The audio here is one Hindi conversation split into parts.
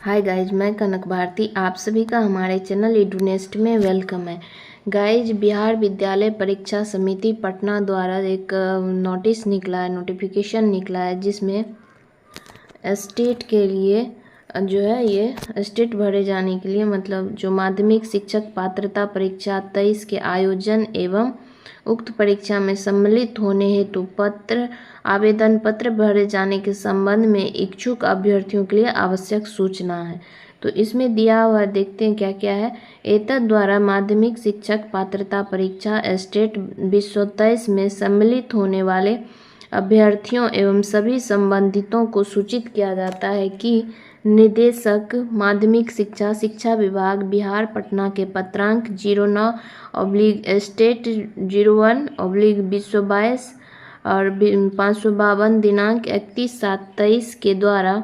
हाय गाइज, मैं कनक भारती। आप सभी का हमारे चैनल एडुनेस्ट में वेलकम है। गाइज, बिहार विद्यालय परीक्षा समिति पटना द्वारा एक नोटिफिकेशन निकला है जिसमें स्टेट के लिए जो है ये स्टेट भरे जाने के लिए मतलब जो माध्यमिक शिक्षक पात्रता परीक्षा 23 के आयोजन एवं उक्त परीक्षा में सम्मिलित होने हेतु आवेदन पत्र भरे जाने के संबंध में इच्छुक अभ्यर्थियों के लिए आवश्यक सूचना है। तो इसमें दिया हुआ देखते हैं क्या क्या है। एतद द्वारा माध्यमिक शिक्षक पात्रता परीक्षा स्टेट 2023 में सम्मिलित होने वाले अभ्यर्थियों एवं सभी संबंधितों को सूचित किया जाता है कि निदेशक माध्यमिक शिक्षा विभाग बिहार पटना के पत्रांक 09/स्टेट 01/2022 और 552 दिनांक 31/7/23 के द्वारा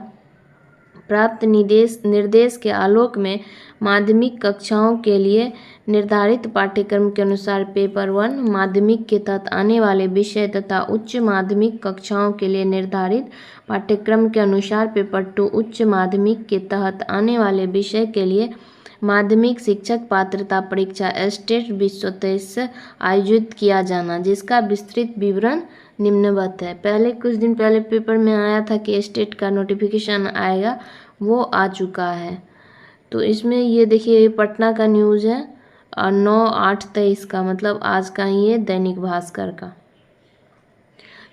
प्राप्त निर्देश के आलोक में माध्यमिक कक्षाओं के लिए निर्धारित पाठ्यक्रम के अनुसार पेपर 1 माध्यमिक के तहत आने वाले विषय तथा उच्च माध्यमिक कक्षाओं के लिए निर्धारित पाठ्यक्रम के अनुसार पेपर 2 उच्च माध्यमिक के तहत आने वाले विषय के लिए माध्यमिक शिक्षक पात्रता परीक्षा स्टेट 2023 आयोजित किया जाना, जिसका विस्तृत विवरण निम्नवत है। कुछ दिन पहले पेपर में आया था कि स्टेट का नोटिफिकेशन आएगा, वो आ चुका है। तो इसमें ये देखिए, ये पटना का न्यूज़ है और 9/8/23 का मतलब आज का ही है, दैनिक भास्कर का।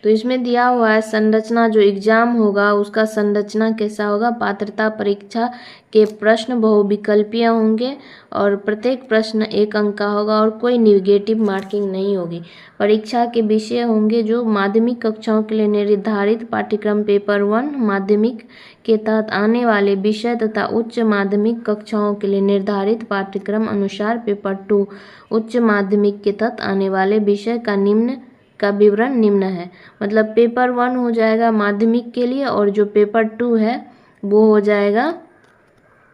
तो इसमें दिया हुआ है संरचना, जो एग्जाम होगा उसका संरचना कैसा होगा। पात्रता परीक्षा के प्रश्न बहुविकल्पीय होंगे और प्रत्येक प्रश्न 1 अंक का होगा और कोई नेगेटिव मार्किंग नहीं होगी। परीक्षा के विषय होंगे जो माध्यमिक कक्षाओं के लिए निर्धारित पाठ्यक्रम पेपर 1 माध्यमिक के तहत आने वाले विषय तथा उच्च माध्यमिक कक्षाओं के लिए निर्धारित पाठ्यक्रम अनुसार पेपर 2 उच्च माध्यमिक के तहत आने वाले विषय का विवरण निम्न है। मतलब पेपर 1 हो जाएगा माध्यमिक के लिए और जो पेपर 2 है वो हो जाएगा,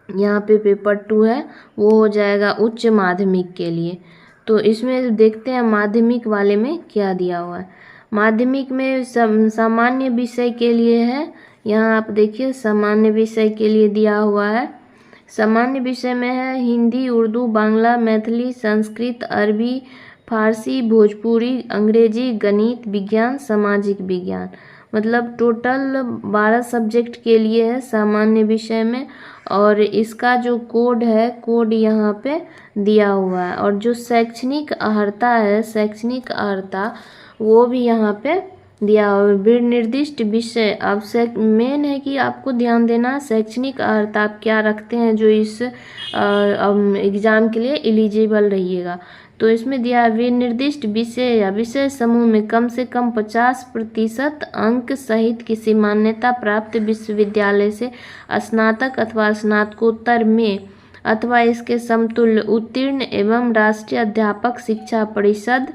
यहाँ पे पेपर 2 है वो हो जाएगा उच्च माध्यमिक के लिए। तो इसमें देखते हैं माध्यमिक वाले में क्या दिया हुआ है। माध्यमिक में सामान्य विषय के लिए है, यहाँ आप देखिए सामान्य विषय के लिए दिया हुआ है। सामान्य विषय में है हिंदी, उर्दू, बांग्ला, मैथिली, संस्कृत, अरबी, फारसी, भोजपुरी, अंग्रेजी, गणित, विज्ञान, सामाजिक विज्ञान। मतलब टोटल 12 सब्जेक्ट के लिए है सामान्य विषय में। और इसका जो कोड है, कोड यहाँ पे दिया हुआ है। और जो शैक्षणिक अर्हता है, शैक्षणिक अर्हता वो भी यहाँ पे दिया हुआ है। निर्दिष्ट विषय, अब मेन है कि आपको ध्यान देना शैक्षणिक अर्हता आप क्या रखते हैं जो इस एग्ज़ाम के लिए एलिजिबल रहिएगा। तो इसमें दिया निर्दिष्ट विषय या विषय समूह में कम से कम 50% अंक सहित किसी मान्यता प्राप्त विश्वविद्यालय से स्नातक अथवा स्नातकोत्तर में अथवा इसके समतुल्य उत्तीर्ण एवं राष्ट्रीय अध्यापक शिक्षा परिषद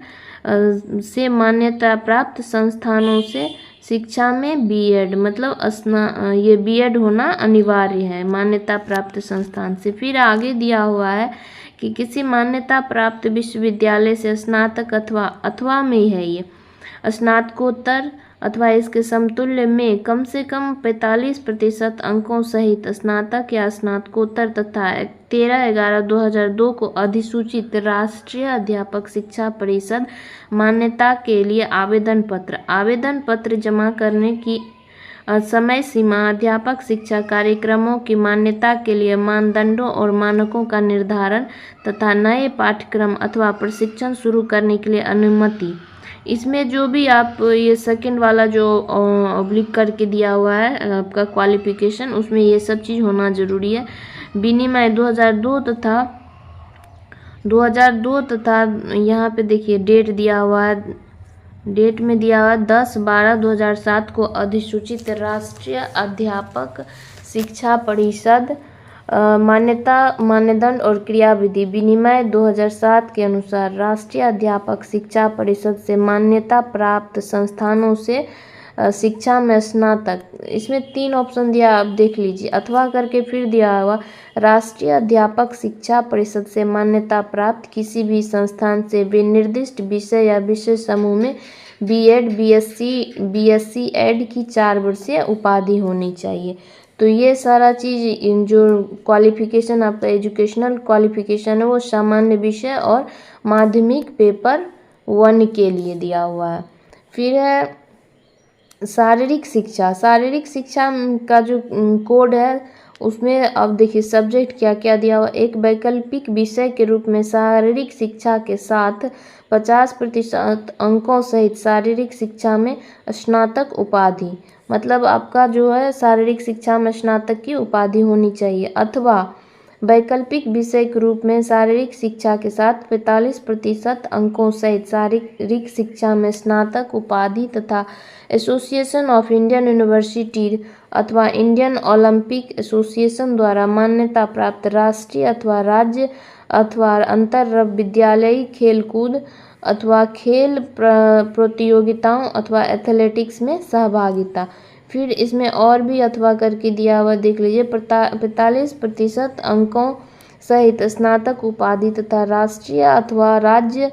से मान्यता प्राप्त संस्थानों से शिक्षा में बीएड, मतलब ये बीएड होना अनिवार्य है मान्यता प्राप्त संस्थान से। फिर आगे दिया हुआ है कि किसी मान्यता प्राप्त विश्वविद्यालय से स्नातक अथवा में है ये स्नातकोत्तर अथवा इसके समतुल्य में कम से कम 45% अंकों सहित स्नातक या स्नातकोत्तर तथा 13/11/2002 को अधिसूचित राष्ट्रीय अध्यापक शिक्षा परिषद मान्यता के लिए आवेदन पत्र जमा करने की समय सीमा, अध्यापक शिक्षा कार्यक्रमों की मान्यता के लिए मानदंडों और मानकों का निर्धारण तथा नए पाठ्यक्रम अथवा प्रशिक्षण शुरू करने के लिए अनुमति। इसमें जो भी आप ये सेकंड वाला जो ऑब्लिक करके दिया हुआ है आपका क्वालिफिकेशन, उसमें ये सब चीज़ होना ज़रूरी है। विनिमय 2002 तथा यहाँ पे देखिए डेट दिया हुआ है, डेट में दिया हुआ 10/12/2007 को अधिसूचित राष्ट्रीय अध्यापक शिक्षा परिषद मान्यता, मानदंड और क्रियाविधि। विनिमय 2007 के अनुसार राष्ट्रीय अध्यापक शिक्षा परिषद से मान्यता प्राप्त संस्थानों से शिक्षा में स्नातक। इसमें 3 ऑप्शन दिया, आप देख लीजिए। अथवा करके फिर दिया हुआ राष्ट्रीय अध्यापक शिक्षा परिषद से मान्यता प्राप्त किसी भी संस्थान से विनिर्दिष्ट विषय या विषय समूह में बीएड, बीएससी एड की 4 वर्षीय उपाधि होनी चाहिए। तो ये सारा चीज़ जो क्वालिफिकेशन आपका एजुकेशनल क्वालिफिकेशन है वो सामान्य विषय और माध्यमिक पेपर 1 के लिए दिया हुआ है। फिर है शारीरिक शिक्षा। शारीरिक शिक्षा का जो कोड है उसमें अब देखिए सब्जेक्ट क्या क्या दिया हुआ। एक वैकल्पिक विषय के रूप में शारीरिक शिक्षा के साथ 50% अंकों सहित शारीरिक शिक्षा में स्नातक उपाधि, मतलब आपका जो है शारीरिक शिक्षा में स्नातक की उपाधि होनी चाहिए। अथवा वैकल्पिक विषय के रूप में शारीरिक शिक्षा के साथ 45% अंकों सहित शारीरिक शिक्षा में स्नातक उपाधि तथा एसोसिएशन ऑफ इंडियन यूनिवर्सिटी अथवा इंडियन ओलंपिक एसोसिएशन द्वारा मान्यता प्राप्त राष्ट्रीय अथवा राज्य अथवा अंतर विद्यालयी खेलकूद अथवा खेल प्रतियोगिताओं अथवा एथलेटिक्स में सहभागिता। फिर इसमें और भी अथवा करके दिया हुआ देख लीजिए। 45% अंकों सहित स्नातक उपाधि तथा राष्ट्रीय अथवा राज्य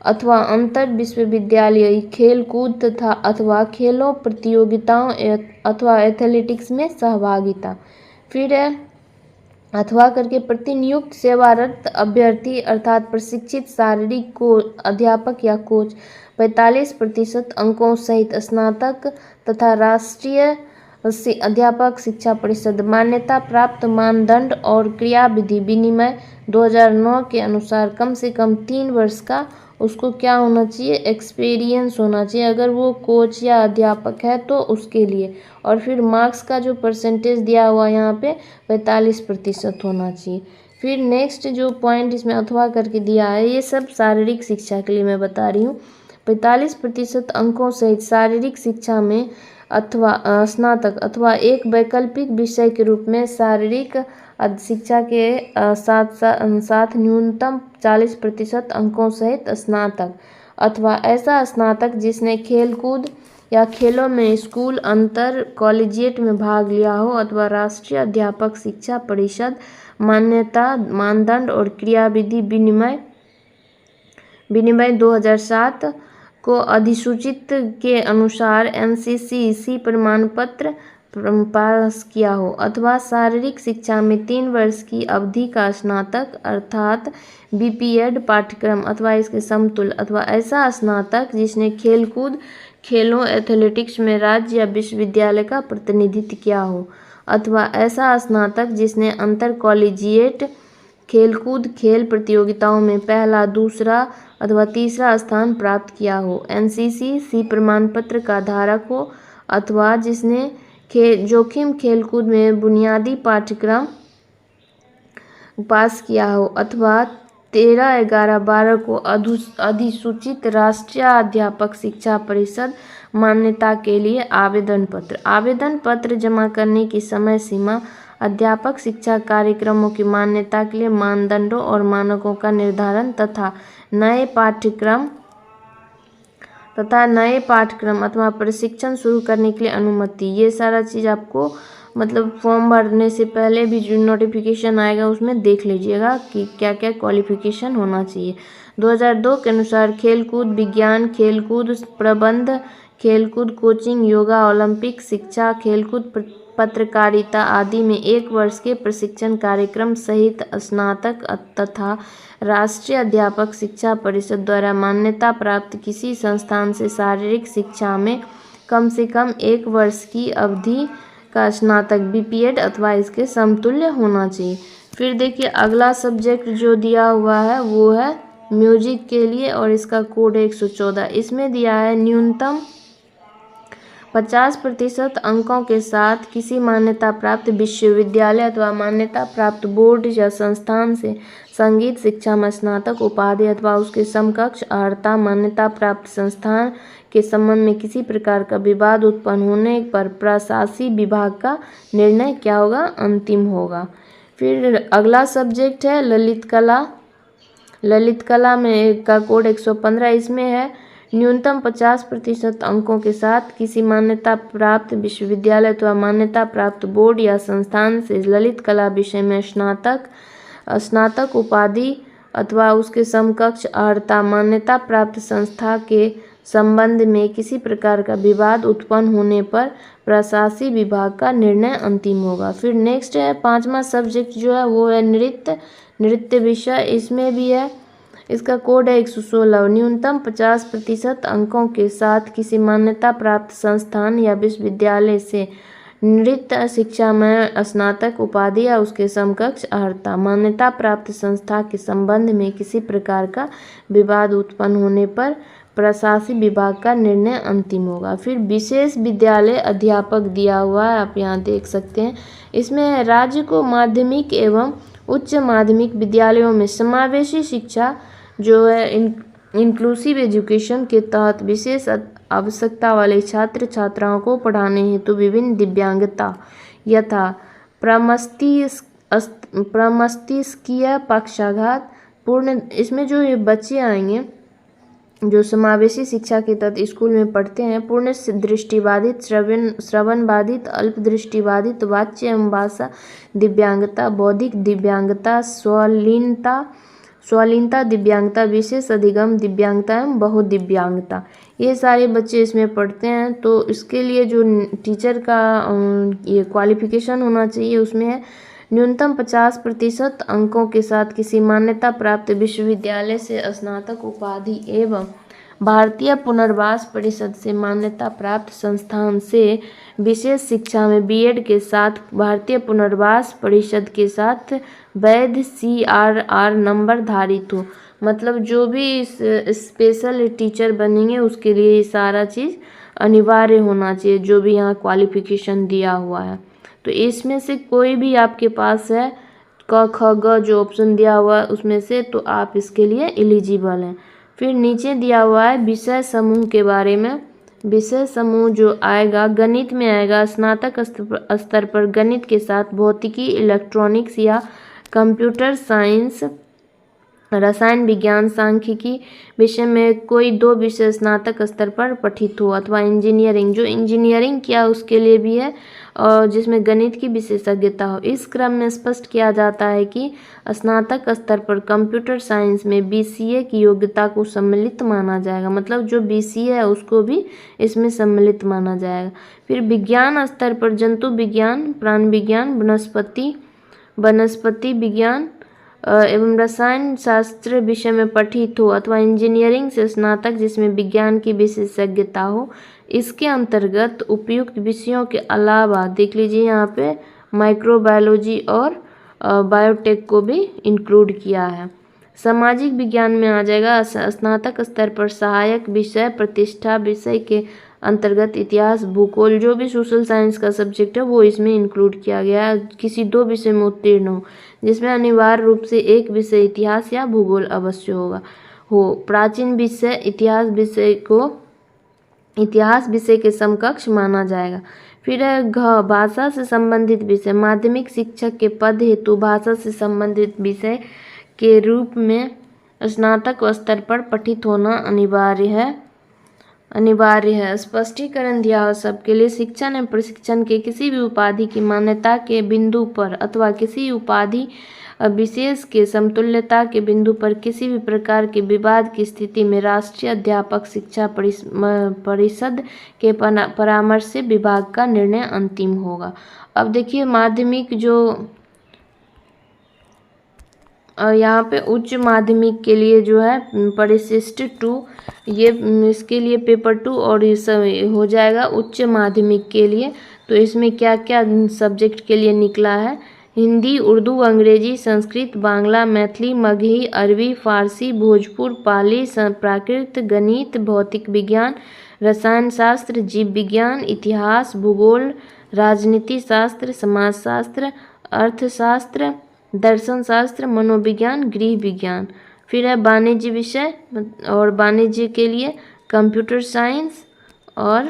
अथवा अंतर विश्वविद्यालयी खेलकूद तथा अथवा खेलों प्रतियोगिताओं अथवा एथलेटिक्स में सहभागिता। फिर है अथवा करके प्रतिनियुक्त सेवारत अभ्यर्थी अर्थात प्रशिक्षित शारीरिक को अध्यापक या कोच 45% अंकों सहित स्नातक तथा राष्ट्रीय अध्यापक शिक्षा परिषद मान्यता प्राप्त मानदंड और क्रियाविधि विनिमय 2009 के अनुसार कम से कम 3 वर्ष का उसको क्या होना चाहिए, एक्सपीरियंस होना चाहिए अगर वो कोच या अध्यापक है तो उसके लिए। और फिर मार्क्स का जो परसेंटेज दिया हुआ यहाँ पे 45% होना चाहिए। फिर नेक्स्ट जो पॉइंट इसमें अथवा करके दिया है ये सब शारीरिक शिक्षा के लिए मैं बता रही हूँ। 45% अंकों सहित शारीरिक शिक्षा में अथवा स्नातक अथवा एक वैकल्पिक विषय के रूप में शारीरिक शिक्षा के साथ न्यूनतम 40% अंकों सहित स्नातक अथवा ऐसा स्नातक जिसने खेलकूद या खेलों में स्कूल अंतर कॉलेजिएट में भाग लिया हो अथवा राष्ट्रीय अध्यापक शिक्षा परिषद मान्यता मानदंड और क्रियाविधि विनिमय 2007 को अधिसूचित के अनुसार NCCC प्रमाण पत्र पास किया हो अथवा शारीरिक शिक्षा में 3 वर्ष की अवधि का स्नातक अर्थात BPEd पाठ्यक्रम अथवा इसके समतुल्य अथवा ऐसा स्नातक जिसने खेलकूद खेलों एथलेटिक्स में राज्य या विश्वविद्यालय का प्रतिनिधित्व किया हो अथवा ऐसा स्नातक जिसने अंतर कॉलेजिएट खेलकूद खेल प्रतियोगिताओं में पहला दूसरा अथवा तीसरा स्थान प्राप्त किया हो, NCCC प्रमाण पत्र का धारक हो अथवा जिसने जोखिम खेलकूद में बुनियादी पाठ्यक्रम पास किया हो अथवा 13/11/12 को अधिसूचित राष्ट्रीय अध्यापक शिक्षा परिषद मान्यता के लिए आवेदन पत्र जमा करने की समय सीमा अध्यापक शिक्षा कार्यक्रमों की मान्यता के लिए मानदंडों और मानकों का निर्धारण तथा नए पाठ्यक्रम अथवा प्रशिक्षण शुरू करने के लिए अनुमति। ये सारा चीज़ आपको मतलब फॉर्म भरने से पहले भी जो नोटिफिकेशन आएगा उसमें देख लीजिएगा कि क्या क्या क्वालिफिकेशन होना चाहिए। 2002 के अनुसार खेलकूद विज्ञान, खेलकूद प्रबंध, खेलकूद कोचिंग, योगा, ओलंपिक शिक्षा, खेलकूद पत्रकारिता आदि में 1 वर्ष के प्रशिक्षण कार्यक्रम सहित स्नातक तथा राष्ट्रीय अध्यापक शिक्षा परिषद द्वारा मान्यता प्राप्त किसी संस्थान से शारीरिक शिक्षा में कम से कम 1 वर्ष की अवधि का स्नातक BPEd अथवा इसके समतुल्य होना चाहिए। फिर देखिए अगला सब्जेक्ट जो दिया हुआ है वो है म्यूजिक के लिए और इसका कोड है 114। इसमें दिया है न्यूनतम 50% अंकों के साथ किसी मान्यता प्राप्त विश्वविद्यालय अथवा मान्यता प्राप्त बोर्ड या संस्थान से संगीत शिक्षा में स्नातक उपाधि अथवा उसके समकक्ष अर्हता मान्यता प्राप्त संस्थान के संबंध में किसी प्रकार का विवाद उत्पन्न होने पर प्रशासी विभाग का निर्णय क्या होगा, अंतिम होगा। फिर अगला सब्जेक्ट है ललित कला। ललित कला में का कोड 115। इसमें है न्यूनतम 50% अंकों के साथ किसी मान्यता प्राप्त विश्वविद्यालय अथवा मान्यता प्राप्त बोर्ड या संस्थान से ललित कला विषय में स्नातक उपाधि अथवा उसके समकक्ष अर्हता मान्यता प्राप्त संस्था के संबंध में किसी प्रकार का विवाद उत्पन्न होने पर प्रशासकीय विभाग का निर्णय अंतिम होगा। फिर नेक्स्ट है 5वां सब्जेक्ट जो है वो है नृत्य विषय। इसमें भी है, इसका कोड है 116। न्यूनतम 50% अंकों के साथ किसी मान्यता प्राप्त संस्थान या विश्वविद्यालय से नृत्य शिक्षा में स्नातक उपाधि या उसके समकक्ष अर्हता। मान्यता प्राप्त संस्था के संबंध में किसी प्रकार का विवाद उत्पन्न होने पर प्रशासकीय विभाग का निर्णय अंतिम होगा। फिर विशेष विद्यालय अध्यापक दिया हुआ है, आप यहाँ देख सकते हैं। इसमें राज्य को माध्यमिक एवं उच्च माध्यमिक विद्यालयों में समावेशी शिक्षा जो है इंक्लूसिव एजुकेशन के तहत विशेष आवश्यकता वाले छात्र छात्राओं को पढ़ाने हेतु विभिन्न दिव्यांगता यथा प्रमस्तिष्कीय पक्षाघात पूर्ण, इसमें जो ये बच्चे आएंगे जो समावेशी शिक्षा के तहत स्कूल में पढ़ते हैं, पूर्ण दृष्टिबाधित, श्रवण बाधित, अल्प दृष्टिबाधित, वाच्य एवं भाषा दिव्यांगता, बौद्धिक दिव्यांगता, स्वलीनता दिव्यांगता, विशेष अधिगम दिव्यांगता एवं बहुदिव्यांगता, ये सारे बच्चे इसमें पढ़ते हैं। तो इसके लिए जो टीचर का ये क्वालिफिकेशन होना चाहिए उसमें है न्यूनतम 50% अंकों के साथ किसी मान्यता प्राप्त विश्वविद्यालय से स्नातक उपाधि एवं भारतीय पुनर्वास परिषद से मान्यता प्राप्त संस्थान से विशेष शिक्षा में बीएड के साथ भारतीय पुनर्वास परिषद के साथ वैध CRR नंबर धारित हो। मतलब जो भी स्पेशल टीचर बनेंगे उसके लिए ये सारा चीज़ अनिवार्य होना चाहिए, जो भी यहाँ क्वालिफिकेशन दिया हुआ है। तो इसमें से कोई भी आपके पास है क ख ग जो ऑप्शन दिया हुआ है उसमें से, तो आप इसके लिए एलिजिबल हैं। फिर नीचे दिया हुआ है विषय समूह के बारे में। विषय समूह जो आएगा गणित में आएगा, स्नातक स्तर पर गणित के साथ भौतिकी, इलेक्ट्रॉनिक्स या कंप्यूटर साइंस, रसायन विज्ञान, सांख्यिकी विषय में कोई 2 विषय स्नातक स्तर पर पठित हो, अथवा इंजीनियरिंग जो इंजीनियरिंग किया उसके लिए भी है और जिसमें गणित की विशेषज्ञता हो। इस क्रम में स्पष्ट किया जाता है कि स्नातक स्तर पर कंप्यूटर साइंस में BCA की योग्यता को सम्मिलित माना जाएगा। मतलब जो BCA है उसको भी इसमें सम्मिलित माना जाएगा। फिर विज्ञान स्तर पर जंतु विज्ञान, प्राण विज्ञान, वनस्पति विज्ञान एवं रसायन शास्त्र विषय में पठित हो, अथवा इंजीनियरिंग से स्नातक जिसमें विज्ञान की विशेषज्ञता हो। इसके अंतर्गत उपयुक्त विषयों के अलावा देख लीजिए यहाँ पे माइक्रोबायोलॉजी और बायोटेक को भी इंक्लूड किया है। सामाजिक विज्ञान में आ जाएगा स्नातक स्तर पर सहायक विषय, प्रतिष्ठा विषय के अंतर्गत इतिहास, भूगोल जो भी सोशल साइंस का सब्जेक्ट है वो इसमें इंक्लूड किया गया है। किसी 2 विषय में उत्तीर्ण हो जिसमें अनिवार्य रूप से एक विषय इतिहास या भूगोल अवश्य हो। प्राचीन विषय इतिहास विषय के समकक्ष माना जाएगा। फिर है घ भाषा से संबंधित विषय। माध्यमिक शिक्षक के पद हेतु भाषा से संबंधित विषय के रूप में स्नातक स्तर पर पठित होना अनिवार्य है। स्पष्टीकरण दिया हो सबके लिए। शिक्षण एवं प्रशिक्षण के किसी भी उपाधि की मान्यता के बिंदु पर अथवा किसी उपाधि विशेष के समतुल्यता के बिंदु पर किसी भी प्रकार के विवाद की स्थिति में राष्ट्रीय अध्यापक शिक्षा परिषद के परामर्श से विभाग का निर्णय अंतिम होगा। अब देखिए माध्यमिक जो यहाँ पे उच्च माध्यमिक के लिए जो है परिशिष्ट 2 ये इसके लिए पेपर 2 और ये सब हो जाएगा उच्च माध्यमिक के लिए। तो इसमें क्या क्या सब्जेक्ट के लिए निकला है, हिंदी, उर्दू, अंग्रेजी, संस्कृत, बांग्ला, मैथिली, मगही, अरबी, फारसी, भोजपुर, पाली, प्राकृत, गणित, भौतिक विज्ञान, रसायन शास्त्र, जीव विज्ञान, इतिहास, भूगोल, राजनीति शास्त्र, समाजशास्त्र, अर्थशास्त्र, दर्शन शास्त्र, मनोविज्ञान, गृह विज्ञान। फिर है वाणिज्य विषय और वाणिज्य के लिए कंप्यूटर साइंस और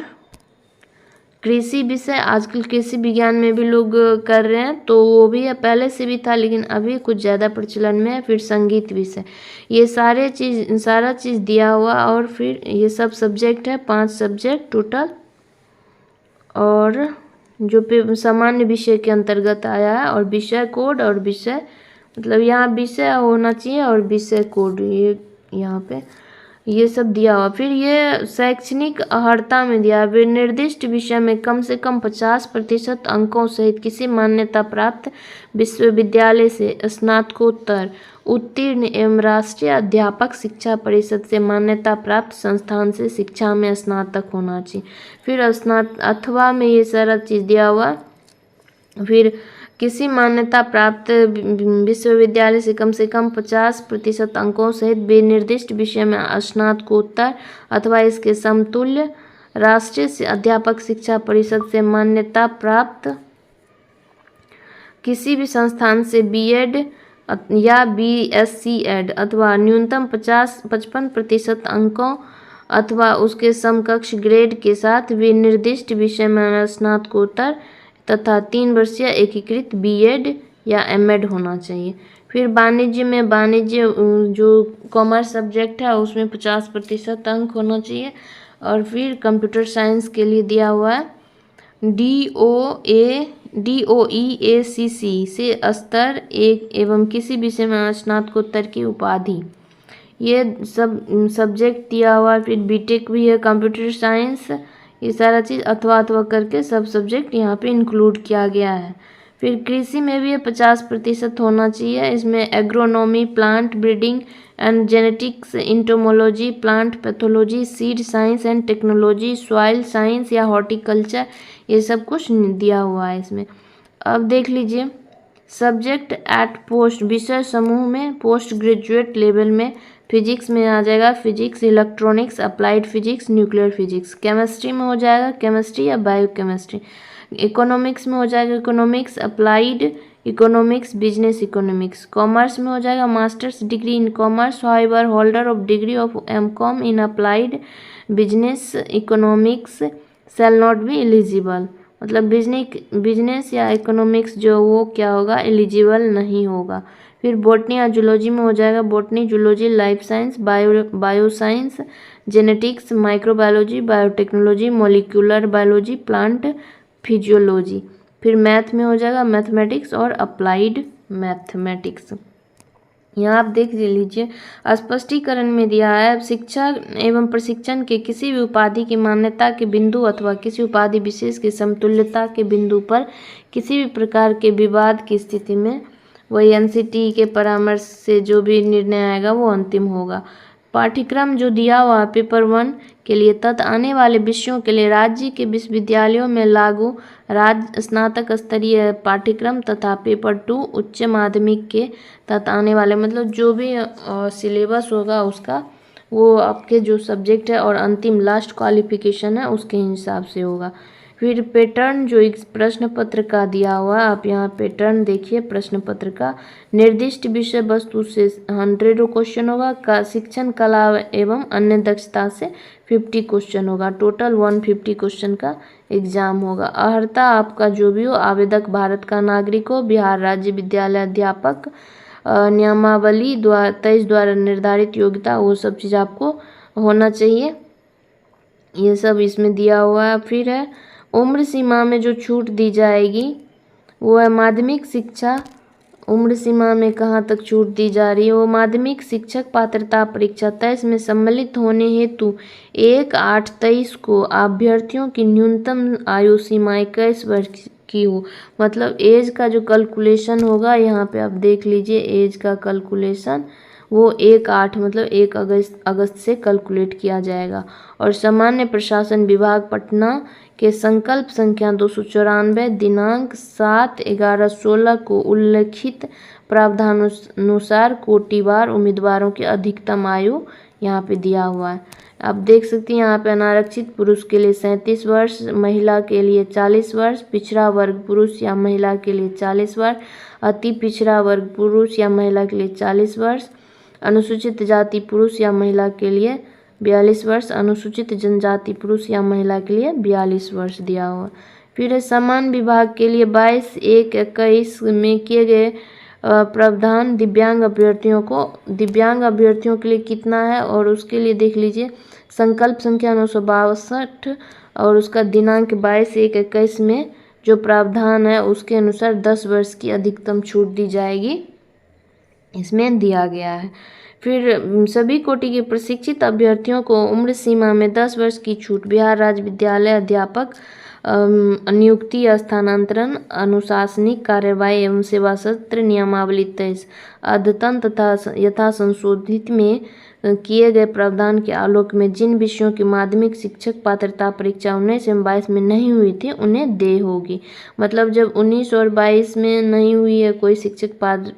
कृषि विषय। आजकल कृषि विज्ञान में भी लोग कर रहे हैं तो वो भी है, पहले से भी था लेकिन अभी कुछ ज़्यादा प्रचलन में है। फिर संगीत विषय, ये सारा चीज़ दिया हुआ और फिर ये सब सब्जेक्ट है 5 सब्जेक्ट टोटल और जो सामान्य विषय के अंतर्गत आया है। और विषय कोड और विषय मतलब यहाँ विषय होना चाहिए और विषय कोड ये यहाँ पे ये सब दिया हुआ। फिर ये शैक्षणिक अर्हता में दिया हुआ, निर्दिष्ट विषय में कम से कम 50% अंकों सहित किसी मान्यता प्राप्त विश्वविद्यालय से स्नातकोत्तर उत्तीर्ण एवं राष्ट्रीय अध्यापक शिक्षा परिषद से मान्यता प्राप्त संस्थान से शिक्षा में स्नातक होना चाहिए। फिर अथवा में ये सारा चीज़ दिया हुआ। फिर किसी मान्यता प्राप्त विश्वविद्यालय से कम 50% अंकों सहित विनिर्दिष्ट विषय में स्नातकोत्तर अथवा इसके समतुल्य राष्ट्रीय अध्यापक शिक्षा परिषद से मान्यता प्राप्त किसी भी संस्थान से बीएड या बीएससी एड अथवा न्यूनतम 55% अंकों अथवा उसके समकक्ष ग्रेड के साथ विनिर्दिष्ट विषय में स्नातकोत्तर तथा 3 वर्षीय एकीकृत बीएड या एमएड होना चाहिए। फिर वाणिज्य में, वाणिज्य जो कॉमर्स सब्जेक्ट है उसमें 50% अंक होना चाहिए। और फिर कंप्यूटर साइंस के लिए दिया हुआ है DOE-ACC से स्तर 1 एवं किसी विषय में स्नातकोत्तर की उपाधि, ये सब सब्जेक्ट दिया हुआ है। फिर बीटेक भी है, कंप्यूटर साइंस, ये सारा चीज़ अथवा करके सब सब्जेक्ट यहाँ पे इंक्लूड किया गया है। फिर कृषि में भी ये 50% होना चाहिए। इसमें agronomy, plant breeding and genetics, entomology, plant pathology, seed science and technology, soil science या हॉर्टिकल्चर, ये सब कुछ दिया हुआ है इसमें। अब देख लीजिए सब्जेक्ट एट पोस्ट, विषय समूह में पोस्ट ग्रेजुएट लेवल में फिजिक्स में आ जाएगा physics, electronics, applied physics, nuclear physics. Chemistry में हो जाएगा केमिस्ट्री या बायोकेमिस्ट्री। इकोनॉमिक्स में हो जाएगा economics, applied economics, business economics. Commerce में हो जाएगा masters degree in commerce, however holder of degree of M Com in applied business economics shall not be eligible, मतलब बिजनेस या इकोनॉमिक्स जो वो क्या होगा, एलिजिबल नहीं होगा। फिर बॉटनी या जूलॉजी में हो जाएगा botany, zoology, life science, bio science, genetics, microbiology, biotechnology, molecular biology, plant physiology. फिर मैथ में हो जाएगा मैथमेटिक्स और अप्लाइड मैथमेटिक्स। यहाँ आप देख लीजिए स्पष्टीकरण में दिया है शिक्षा एवं प्रशिक्षण के किसी भी उपाधि की मान्यता के बिंदु अथवा किसी उपाधि विशेष की समतुल्यता के बिंदु पर किसी भी प्रकार के विवाद की स्थिति में वही एनसीटी के परामर्श से जो भी निर्णय आएगा वो अंतिम होगा। पाठ्यक्रम जो दिया हुआ पेपर 1 के लिए तथा आने वाले विषयों के लिए राज्य के विश्वविद्यालयों में लागू राज्य स्नातक स्तरीय पाठ्यक्रम तथा पेपर 2 उच्च माध्यमिक के तथा आने वाले मतलब जो भी सिलेबस होगा उसका वो आपके जो सब्जेक्ट है और अंतिम लास्ट क्वालिफिकेशन है उसके हिसाब से होगा। फिर पैटर्न जो एक प्रश्न पत्र का दिया हुआ आप यहाँ पैटर्न देखिए प्रश्न पत्र का। निर्दिष्ट विषय वस्तु से 100 क्वेश्चन होगा, का शिक्षण कला एवं अन्य दक्षता से 50 क्वेश्चन होगा, टोटल 150 क्वेश्चन का एग्जाम होगा। अर्हता आपका जो भी हो, आवेदक भारत का नागरिक हो, बिहार राज्य विद्यालय अध्यापक नियमावली 23 द्वारा निर्धारित योग्यता, वो सब चीज़ आपको होना चाहिए, ये सब इसमें दिया हुआ है। फिर है उम्र सीमा में जो छूट दी जाएगी वो है माध्यमिक शिक्षा, उम्र सीमा में कहाँ तक छूट दी जा रही है, वो माध्यमिक शिक्षक पात्रता परीक्षा 23 में सम्मिलित होने हेतु 1/8/23 को अभ्यर्थियों की न्यूनतम आयु सीमा 21 वर्ष की हो। मतलब एज का जो कैलकुलेशन होगा यहाँ पे आप देख लीजिए एज का कैलकुलेशन वो 1/8 मतलब 1 अगस्त से कैलकुलेट किया जाएगा। और सामान्य प्रशासन विभाग पटना के संकल्प संख्या 294 दिनांक 7/11/16 को उल्लिखित प्रावधानुसार कोटिवार उम्मीदवारों की अधिकतम आयु यहाँ पे दिया हुआ है। आप देख सकते हैं यहाँ पे अनारक्षित पुरुष के लिए 37 वर्ष, महिला के लिए 40 वर्ष, पिछड़ा वर्ग पुरुष या महिला के लिए 40 वर्ष, अति पिछड़ा वर्ग पुरुष या महिला के लिए 40 वर्ष, अनुसूचित जाति पुरुष या महिला के लिए 42 वर्ष, अनुसूचित जनजाति पुरुष या महिला के लिए 42 वर्ष दिया हुआ। फिर समान विभाग के लिए 22/1/21 में किए गए प्रावधान दिव्यांग अभ्यर्थियों के लिए कितना है और उसके लिए देख लीजिए संकल्प संख्या 962 और उसका दिनांक 22/1/21 में जो प्रावधान है उसके अनुसार 10 वर्ष की अधिकतम छूट दी जाएगी, इसमें दिया गया है। फिर सभी कोटि के प्रशिक्षित अभ्यर्थियों को उम्र सीमा में 10 वर्ष की छूट। बिहार राज्य विद्यालय अध्यापक नियुक्ति स्थानांतरण अनुशासनिक कार्यवाही एवं सेवा सत्र नियमावली 23 अद्यतन तथा यथा संशोधित में किए गए प्रावधान के आलोक में जिन विषयों की माध्यमिक शिक्षक पात्रता परीक्षा 19 एवं 22 में नहीं हुई थी उन्हें देय होगी। मतलब जब 19 और 22 में नहीं हुई है कोई शिक्षक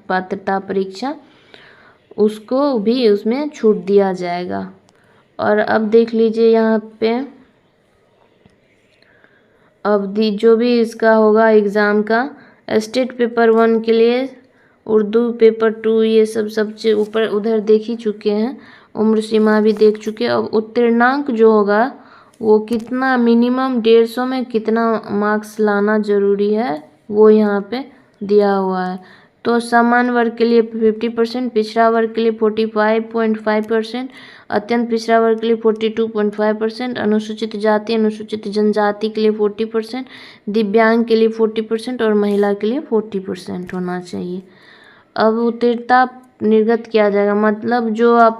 पात्रता परीक्षा, उसको भी उसमें छूट दिया जाएगा। और अब देख लीजिए यहाँ पे अवधि जो भी इसका होगा एग्ज़ाम का, स्टेट पेपर 1 के लिए, उर्दू पेपर 2, ये सब चीज़ ऊपर उधर देख ही चुके हैं, उम्र सीमा भी देख चुके हैं। अब उत्तीर्णांक जो होगा वो कितना, मिनिमम 150 में कितना मार्क्स लाना ज़रूरी है वो यहाँ पे दिया हुआ है। तो सामान्य वर्ग के लिए 50%, पिछड़ा वर्ग के लिए 45.5%, अत्यंत पिछड़ा वर्ग के लिए 42.5%, अनुसूचित जाति अनुसूचित जनजाति के लिए 40%, दिव्यांग के लिए 40% और महिला के लिए 40% होना चाहिए। अब उत्तीर्णता निर्गत किया जाएगा, मतलब जो आप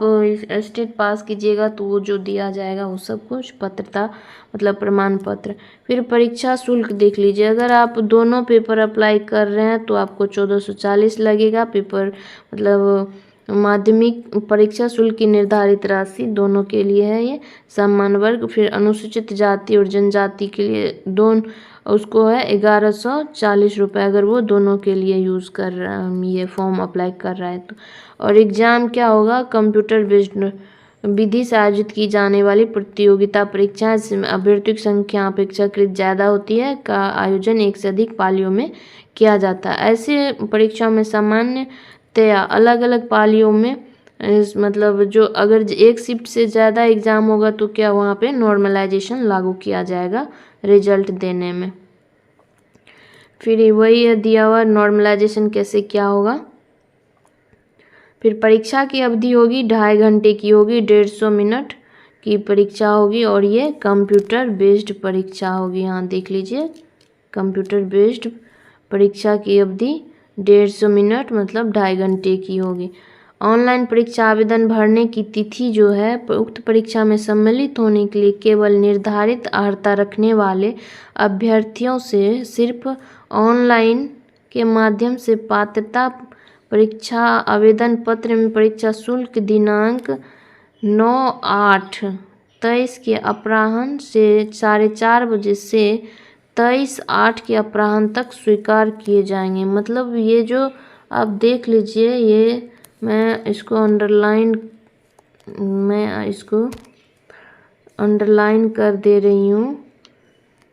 स्टेट पास कीजिएगा तो वो जो दिया जाएगा वो सब कुछ पात्रता मतलब प्रमाण पत्र। फिर परीक्षा शुल्क देख लीजिए, अगर आप दोनों पेपर अप्लाई कर रहे हैं तो आपको 1440 लगेगा पेपर, मतलब माध्यमिक परीक्षा शुल्क की निर्धारित राशि दोनों के लिए है ये। सामान्य वर्ग, फिर अनुसूचित जाति और जनजाति के लिए दोनों उसको है 1140 रुपये, अगर वो दोनों के लिए यूज़ कर रहा है, ये फॉर्म अप्लाई कर रहा है तो। और एग्ज़ाम क्या होगा, कंप्यूटर बेस्ड विधि से आयोजित की जाने वाली प्रतियोगिता परीक्षाएं जिसमें अभ्यर्थियों की संख्या अपेक्षाकृत ज़्यादा होती है का आयोजन एक से अधिक पालियों में किया जाता है। ऐसे परीक्षाओं में सामान्यतया अलग अलग पालियों में मतलब जो अगर एक शिफ्ट से ज़्यादा एग्ज़ाम होगा तो क्या वहाँ पे नॉर्मलाइजेशन लागू किया जाएगा रिजल्ट देने में। फिर वही दिया हुआ नॉर्मलाइजेशन कैसे क्या होगा। फिर परीक्षा की अवधि होगी 2.5 घंटे की होगी, 150 मिनट की परीक्षा होगी और ये कंप्यूटर बेस्ड परीक्षा होगी। यहाँ देख लीजिए कंप्यूटर बेस्ड परीक्षा की अवधि 150 मिनट मतलब 2.5 घंटे की होगी। ऑनलाइन परीक्षा आवेदन भरने की तिथि जो है उक्त परीक्षा में सम्मिलित होने के लिए केवल निर्धारित अर्हता रखने वाले अभ्यर्थियों से सिर्फ ऑनलाइन के माध्यम से पात्रता परीक्षा आवेदन पत्र में परीक्षा शुल्क दिनांक 9/8/23 के अपराह्न से 4:30 बजे से 23/8 के अपराह्न तक स्वीकार किए जाएंगे। मतलब ये जो आप देख लीजिए, ये मैं इसको अंडरलाइन कर दे रही हूँ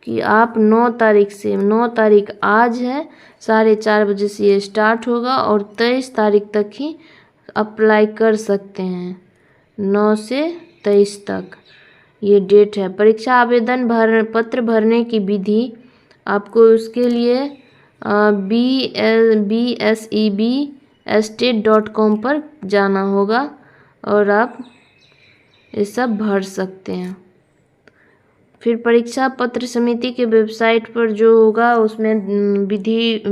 कि आप 9 तारीख से, 9 तारीख आज है, 4:30 बजे से ये स्टार्ट होगा और 23 तारीख तक ही अप्लाई कर सकते हैं, 9 से 23 तक ये डेट है। परीक्षा आवेदन पत्र भरने की विधि आपको उसके लिए bsebstate.com पर जाना होगा और आप ये सब भर सकते हैं। फिर परीक्षा पत्र समिति के वेबसाइट पर जो होगा उसमें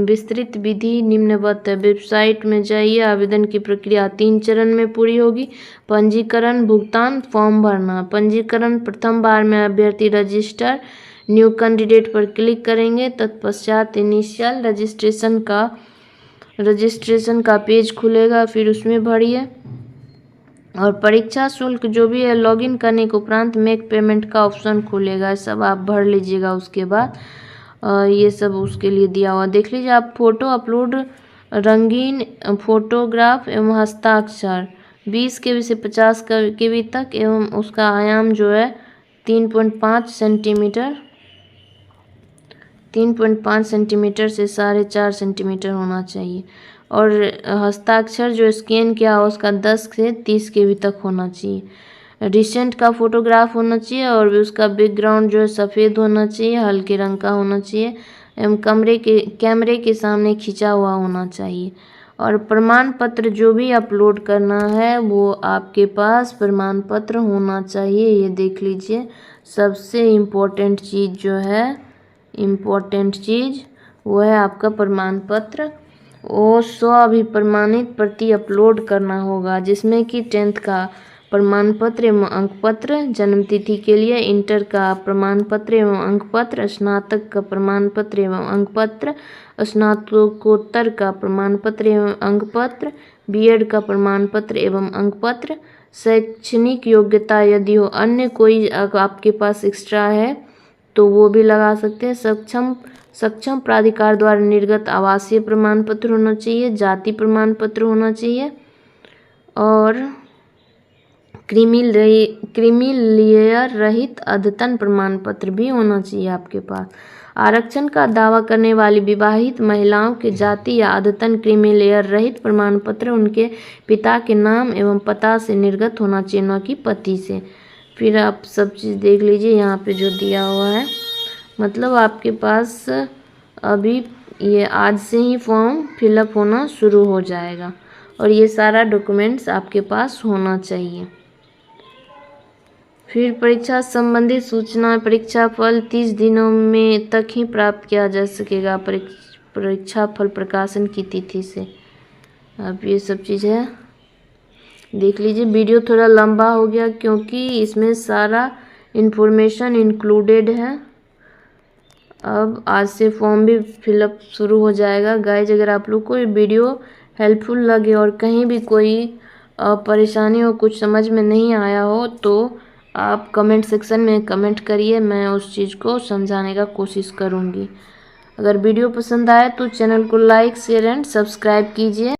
विस्तृत विधि निम्नवत है। वेबसाइट में जाइए, आवेदन की प्रक्रिया 3 चरण में पूरी होगी। पंजीकरण, भुगतान, फॉर्म भरना। पंजीकरण प्रथम बार में अभ्यर्थी रजिस्टर न्यू कैंडिडेट पर क्लिक करेंगे, तत्पश्चात इनिशियल रजिस्ट्रेशन का पेज खुलेगा, फिर उसमें भरिए। और परीक्षा शुल्क जो भी है लॉगिन करने के उपरांत मेक पेमेंट का ऑप्शन खुलेगा, सब आप भर लीजिएगा। उसके बाद ये सब उसके लिए दिया हुआ देख लीजिए। आप फ़ोटो अपलोड, रंगीन फोटोग्राफ एवं हस्ताक्षर 20 KB से 50 KB तक एवं उसका आयाम जो है 3.5 सेंटीमीटर, 3.5 सेंटीमीटर से 4.5 सेंटीमीटर होना चाहिए। और हस्ताक्षर जो स्कैन किया हो उसका 10 से 30 KB तक होना चाहिए। रिसेंट का फोटोग्राफ होना चाहिए और उसका बैकग्राउंड जो है सफ़ेद होना चाहिए, हल्के रंग का होना चाहिए एवं कैमरे के सामने खिंचा हुआ होना चाहिए। और प्रमाण पत्र जो भी अपलोड करना है वो आपके पास प्रमाण पत्र होना चाहिए। ये देख लीजिए, सबसे इम्पोर्टेंट चीज़ जो है, इम्पोर्टेंट चीज़ वो है आपका प्रमाण पत्र। वो अभिप्रमाणित प्रति अपलोड करना होगा, जिसमें कि 10th का प्रमाण पत्र एवं अंक पत्र, जन्मतिथि के लिए इंटर का प्रमाण पत्र एवं अंक पत्र, स्नातक का प्रमाण पत्र एवं अंक पत्र, स्नातकोत्तर का प्रमाण पत्र एवं अंक पत्र, बीएड का प्रमाण पत्र एवं अंक पत्र, शैक्षणिक योग्यता यदि हो अन्य कोई आपके पास एक्स्ट्रा है तो वो भी लगा सकते हैं। सक्षम प्राधिकार द्वारा निर्गत आवासीय प्रमाण पत्र होना चाहिए, जाति प्रमाण पत्र होना चाहिए और क्रीमी लेयर रहित अद्यतन प्रमाण पत्र भी होना चाहिए आपके पास। आरक्षण का दावा करने वाली विवाहित महिलाओं के जाति या अद्यतन क्रीमी लेयर रहित प्रमाण पत्र उनके पिता के नाम एवं पता से निर्गत होना चाहिए, न कि पति से। फिर आप सब चीज़ देख लीजिए यहाँ पे जो दिया हुआ है, मतलब आपके पास अभी ये आज से ही फॉर्म फिलअप होना शुरू हो जाएगा और ये सारा डॉक्यूमेंट्स आपके पास होना चाहिए। फिर परीक्षा संबंधित सूचना, परीक्षा फल 30 दिनों में तक ही प्राप्त किया जा सकेगा परीक्षा फल प्रकाशन की तिथि से। अब ये सब चीज़ है, देख लीजिए। वीडियो थोड़ा लंबा हो गया क्योंकि इसमें सारा इन्फॉर्मेशन इंक्लूडेड है। अब आज से फॉर्म भी फिलअप शुरू हो जाएगा। गाइज, अगर आप लोग को ये वीडियो हेल्पफुल लगे और कहीं भी कोई परेशानी हो, कुछ समझ में नहीं आया हो तो आप कमेंट सेक्शन में कमेंट करिए, मैं उस चीज़ को समझाने का कोशिश करूँगी। अगर वीडियो पसंद आए तो चैनल को लाइक, शेयर एंड सब्सक्राइब कीजिए।